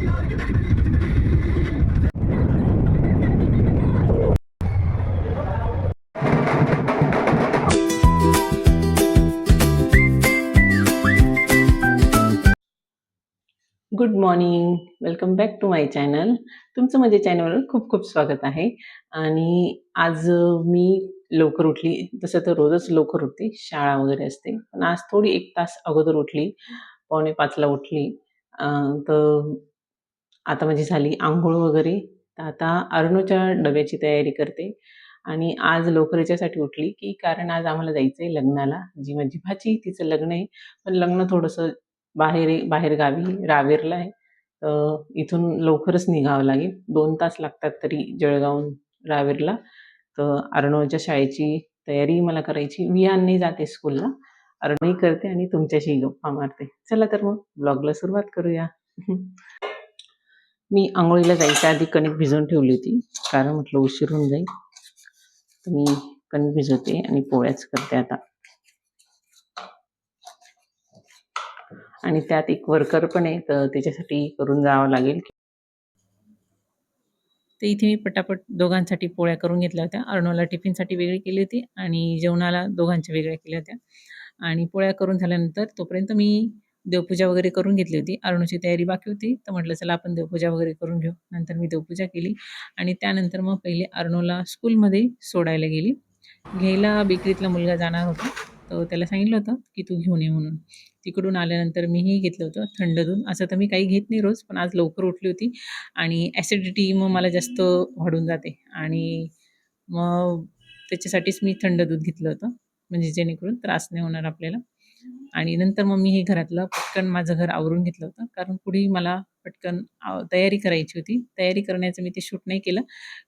Good morning. Welcome back to my channel. तुमचं माझ्या चॅनलवर खूप खूप स्वागत आहे. आणि आज मी लवकर उठली. तसं तर रोजच लवकर उठते, शाळा वगैरे असते. पण आज थोडी 1 तास अगोदर उठली. 4:45ला उठली. तर आता माझी झाली अंघोळ वगैरे. तर आता अरुणूच्या डब्याची तयारी करते. आणि आज लवकर याच्यासाठी उठली, की कारण आज आम्हाला जायचंय लग्नाला. जी माझी भाची तिचं लग्न आहे. पण लग्न थोडंसं बाहेर आहे, बाहेरगावी रावेरला आहे. तर इथून लवकरच निघावं लागेल. 2 तास लागतात तरी जळगावहून रावेरला. तर अर्णवच्या शाळेची तयारी मला करायची. विहानने जाते स्कूलला. अर्णवही करते आणि तुमच्याशी गप्पा मारते. चला तर मग ब्लॉगला सुरुवात करूया. मी अंघोळीला जायच्या आधी कणिक भिजवून ठेवली होती. कारण म्हटलं उशीर होऊन जाईल. तर मी कणिक भिजवते आणि पोळ्याच करते आता. आणि त्यात एक वर्कर पण आहे, तर त्याच्यासाठी करून जावं लागेल. तर इथे मी पटापट दोघांसाठी पोळ्या करून घेतल्या होत्या. अर्णवला टिफिनसाठी वेगळी केली होती आणि जेवणाला दोघांच्या वेगळ्या केल्या होत्या. आणि पोळ्या करून झाल्यानंतर तोपर्यंत मी देवपूजा वगैरे करून घेतली होती. अर्णवची तयारी बाकी होती, तर म्हटलं चला आपण देवपूजा वगैरे करून घेऊ. नंतर मी देवपूजा केली आणि त्यानंतर मग पहिले अर्णवला स्कूलमध्ये सोडायला गेली. घ्यायला बेकरीतला मुलगा जाणार होता, तर त्याला सांगितलं होतं की तू घेऊन ये म्हणून. तिकडून आल्यानंतर मीही घेतलं होतं थंड दूध. असं तर मी काही घेत नाही रोज, पण आज लवकर उठली होती आणि ॲसिडिटी मग मला जास्त वाढून जाते आणि मग त्याच्यासाठीच मी थंड दूध घेतलं होतं, म्हणजे जेणेकरून त्रास नाही होणार आपल्याला. आणि नंतर मग मी हे घरातलं पटकन माझं घर आवरून घेतलं होतं, कारण पुढेही मला पटकन तयारी करायची होती. तयारी करण्याचं मी ते शूट नाही केलं,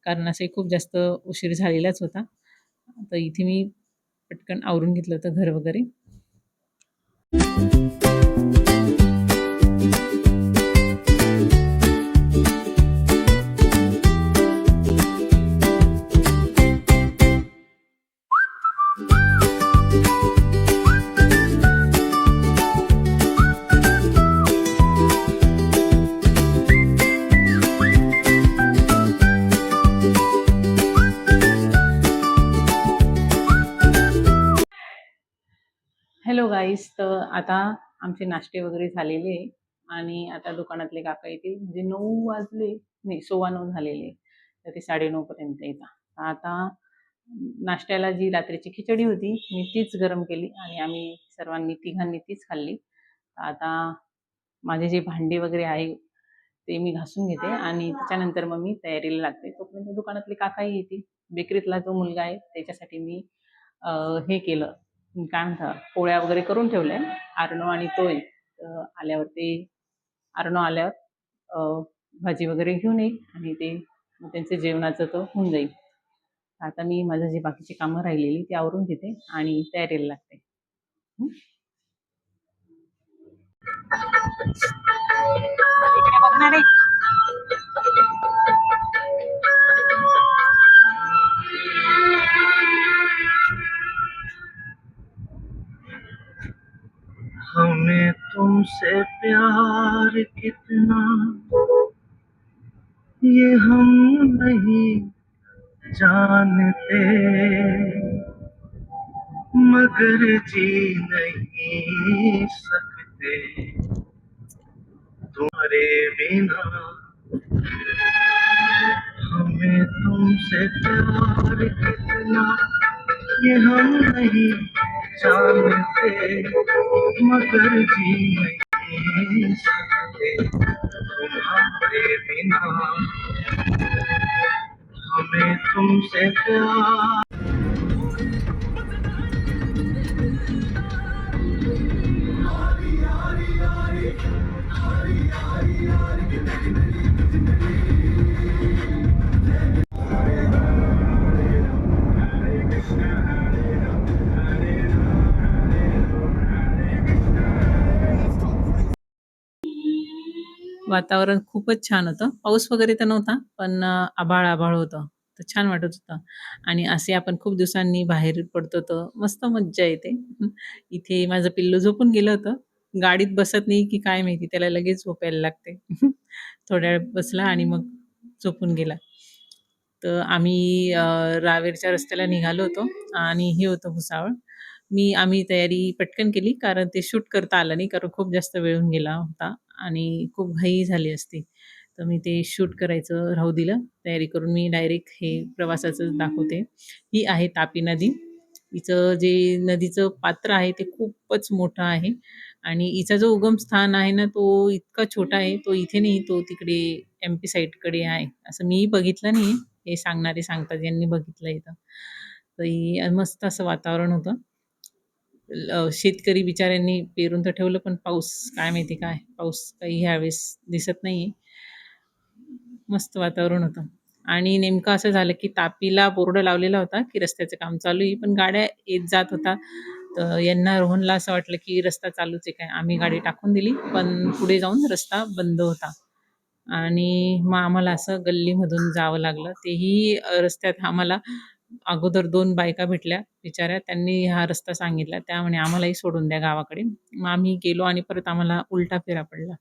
कारण असंही खूप जास्त उशीर झालेलाच होता. तर इथे मी पटकन आवरून घेतलं होतं घर वगैरे. Hello guys. तर आता आमचे नाश्ते वगैरे झालेले आहे आणि आता दुकानातले काका येतील. म्हणजे 9 वाजले, नाही 9:15 झालेले. तर ते 9:30 पर्यंत येतात. आता नाश्त्याला जी रात्रीची खिचडी होती मी तीच गरम केली आणि आम्ही सर्वांनी तिघांनी तीच खाल्ली. आता माझे जे भांडी वगैरे आहे ते मी घासून घेते आणि त्याच्यानंतर मग मी तयारीला लागते. तोपर्यंत दुकानातले काकाही येतील. बेकरीतला जो मुलगा आहे त्याच्यासाठी मी हे केलं, काय म्हणतात, पोळ्या वगैरे करून ठेवल्या. आर्णव आणि तोय आल्यावर ते आर्णव आल्यावर भाजी वगैरे घेऊन येईल आणि ते मग त्यांचं जेवणाचं तर होऊन जाईल. आता मी माझं जे बाकीची कामं राहिलेली ती आवरून घेते आणि तयारीला लागते. इकडे बघणार आहे. हमें तुमसे प्यार कितना ये हम नहीं जानते, मगर जी नहीं सकते तुम्हारे बिना। हमें तुमसे प्यार कितना ये हम नहीं जानते, मगर जी नहीं सकते तुम्हारे बिना। हमें तुमसे प्यार। वातावरण खूपच छान होतं. पाऊस वगैरे तर नव्हता, पण आभाळ होतं. तर छान वाटत होतं आणि असे आपण खूप दिवसांनी बाहेर पडतो तर मस्त मज्जा येते. इथे माझं पिल्लू झोपून गेलं होतं. गाडीत बसत नाही की काय माहिती, त्याला लगेच झोप यायला लागते. थोड्या वेळ बसला आणि मग झोपून गेला. तर आम्ही रावेरच्या रस्त्याला निघालो होतो आणि हे होतं भुसावळ. आम्ही तयारी पटकन केली कारण ते शूट करता आलं नाही कारण खूप जास्त वेळ होऊन गेला होता आणि खूप घाई झाली असती. तर मी ते शूट करायचं राहू दिलं. तयारी करून मी डायरेक्ट हे प्रवासाचंच दाखवते. ही आहे तापी नदी. हिचं जे नदीचं पात्र आहे ते खूपच मोठं आहे आणि हिचा जो उगम स्थान आहे ना, तो इतका छोटा आहे. तो इथे नाही, तो तिकडे एम-पी साइडकडे आहे. असं मीही बघितलं नाही. हे सांगणारे सांगतात, यांनी बघितलं इथं. तर मस्त असं वातावरण होतं. शेतकरी बिचाऱ्यांनी पेरून तर ठेवलं, पण पाऊस काय माहिती काय? पाऊस काही ह्यावेळेस दिसत नाहीये. मस्त वातावरण होतं आणि नेमकं असं झालं, की तापीला बोर्ड लावलेला होता, की रस्त्याचं काम चालू आहे. पण गाड्या येत जात होता. तर यांना रोहनला असं वाटलं, की रस्ता चालूच आहे काय? आम्ही गाडी टाकून दिली, पण पुढे जाऊन रस्ता बंद होता आणि मग आम्हाला असं गल्लीमधून जावं लागलं. तेही रस्त्यात आम्हाला अगोदर 2 बायका भेटल्या बिचाऱ्या. त्यांनी हा रस्ता सांगितला. त्या म्हणे, "आम्हालाही सोडून द्या गावाकडे." मग आम्ही गेलो आणि परत आम्हाला उलटा फेरा पडला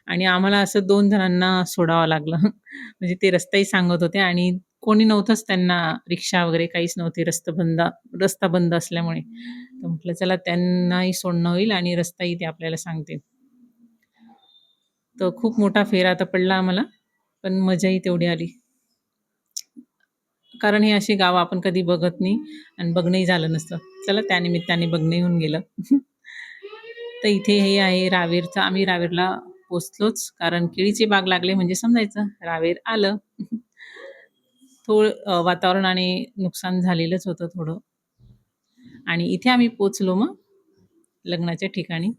आणि आम्हाला असं 2 जणांना सोडावं लागलं. म्हणजे ते रस्ताही सांगत होते आणि कोणी नव्हतंच त्यांना रिक्षा वगैरे काहीच नव्हती रस्ता बंद असल्यामुळे. तर म्हटलं चला त्यांनाही सोडणं होईल आणि रस्ताही ते आपल्याला सांगतील. तर खूप मोठा फेरा तर पडला आम्हाला, पण मजाही तेवढी आली. कारण ही अशी गावं आपण कधी बघत नाही आणि बघणंही झालं नसतं. चला त्यानिमित्ताने बघणंही होऊन गेलं. तर इथे हे आहे रावेरचं. आम्ही रावेरला पोहोचलोच कारण केळीची बाग लागले म्हणजे समजायचं रावेर आलं. वातावरण आणि नुकसान झालेलंच होतं थोडं आणि इथे आम्ही पोहोचलो मग लग्नाच्या ठिकाणी.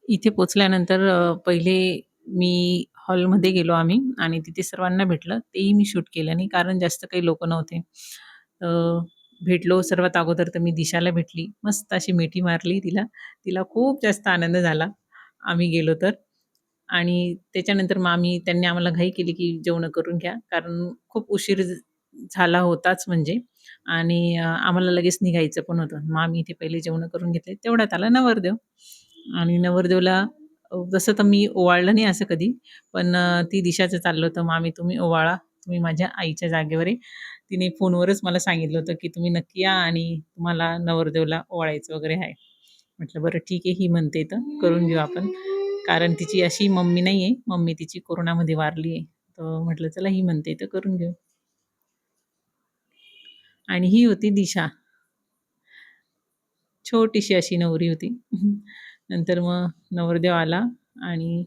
इथे पोहोचल्यानंतर पहिले मी हॉलमध्ये गेलो आम्ही आणि तिथे सर्वांना भेटलं. तेही मी शूट केलं नाही कारण जास्त काही लोकं नव्हते. अ, भेटलो सर्वात अगोदर तर मी दिशाला भेटली. मस्त अशी मिठी मारली तिला. तिला खूप जास्त आनंद झाला आम्ही गेलो तर. आणि त्याच्यानंतर मग त्यांनी आम्हाला घाई केली, की जेवणं करून घ्या. कारण खूप उशीर झाला होताच म्हणजे आणि आम्हाला लगेच निघायचं पण होतं. मग आम्ही इथे पहिले जेवणं करून घेतले. तेवढ्यात आला नवरदेव आणि नवरदेवला तसं तर मी ओवाळलं नाही असं कधी, पण ती दिशाचं चाललं होतं, "मामी तुम्ही ओवाळा, तुम्ही माझ्या आईच्या जागेवर आहे." तिने फोनवरच मला सांगितलं होतं, की "तुम्ही नक्की या आणि तुम्हाला नवरदेवला ओवाळायचं वगैरे आहे." म्हटलं, "बरं ठीक आहे, ही म्हणते तर करून घेऊ आपण." कारण तिची अशी मम्मी नाही आहे. मम्मी तिची कोरोनामध्ये वारली आहे. तर म्हटलं चला ही म्हणते तर करून घेऊ. आणि ही होती दिशा. छोटीशी अशी नवरी होती. नंतर मग नवरदेव आला आणि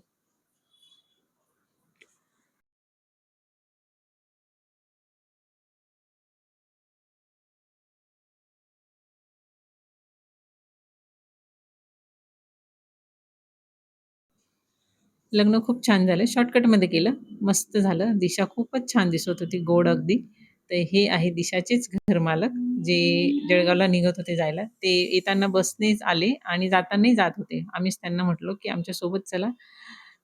लग्न खूप छान झालं. शॉर्टकटमध्ये केलं. मस्त झालं. दिशा खूपच छान दिसत होती, गोड अगदी. तर हे आहे दिशाचेच घरमालक, जे जळगावला निघत होते जायला. ते येताना बसनेच आले आणि जातानाही जात होते. आम्हीच त्यांना म्हटलो, की "आमच्यासोबत चला."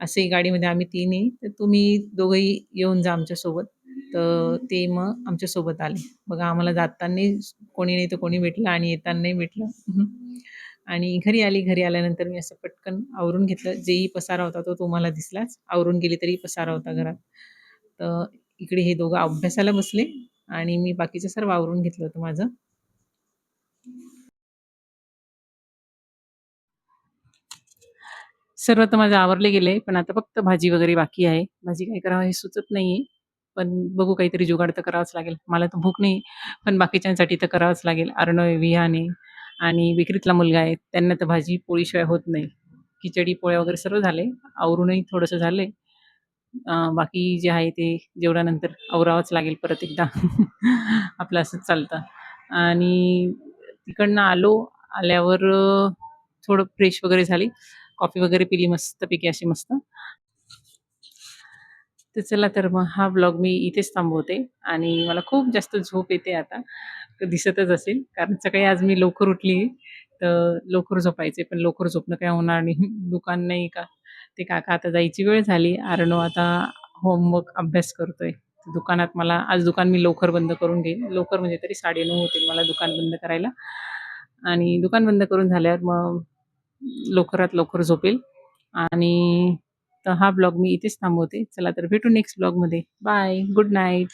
असंही गाडीमध्ये आम्ही 3 आहे, तर तुम्ही दोघंही येऊन जा आमच्यासोबत. तर ते मग आमच्यासोबत आले. बघा आम्हाला जातानाही कोणी नाही तर कोणी भेटलं आणि येतानाही भेटलं. आणि घरी आली. घरी आल्यानंतर मी असं पटकन आवरून घेतलं. जेही पसारा होता तो तुम्हाला दिसलाच. आवरून गेली तरी पसारा होता घरात. तर इकडे हे दोघं अभ्यासाला बसले आणि मी बाकीचं सर्व आवरून घेतलं होतं माझं. सर्व तर माझं आवरले गेले, पण आता फक्त भाजी वगैरे बाकी आहे. भाजी काय करावं हे सुचत नाहीये. पण बघू काहीतरी जुगाड तर करावाच लागेल. मला तर भूक नाही, पण बाकीच्यांसाठी तर करावंच लागेल. अर्णव आहे, विहान आहे आणि विक्रीतला मुलगा आहे. त्यांना तर भाजी पोळीशिवाय होत नाही. खिचडी, पोळ्या वगैरे सर्व झाले. आवरूनही थोडंसं झालंय. बाकी जे आहे ते जेवणानंतर आवरावंच लागेल परत एकदा. आपलं असंच चालतं. आणि तिकडनं आलो. आल्यावर थोडं फ्रेश वगैरे झाली. कॉफी वगैरे पिली मस्तपैकी अशी मस्त. तर चला तर मग हा ब्लॉग मी इथेच थांबवते आणि मला खूप जास्त झोप येते आता. दिसतच असेल कारण सकाळी आज मी लवकर उठली, तर लवकर झोपायचे. पण लवकर झोपणं काही होणार नाही. दुकान नाही का ते काका आता जायची वेळ झाली. आर्णव आता होमवर्क अभ्यास करतोय. दुकानात मला आज दुकान मी लवकर बंद करून घेईन. लवकर म्हणजे तरी 9:30 होतील मला दुकान बंद करायला आणि दुकान बंद करून झाल्यावर मग लवकरात लवकर झोपेल. आणि तर हा ब्लॉग मी इथेच थांबवते. चला तर भेटू नेक्स्ट ब्लॉगमध्ये. बाय. Good night.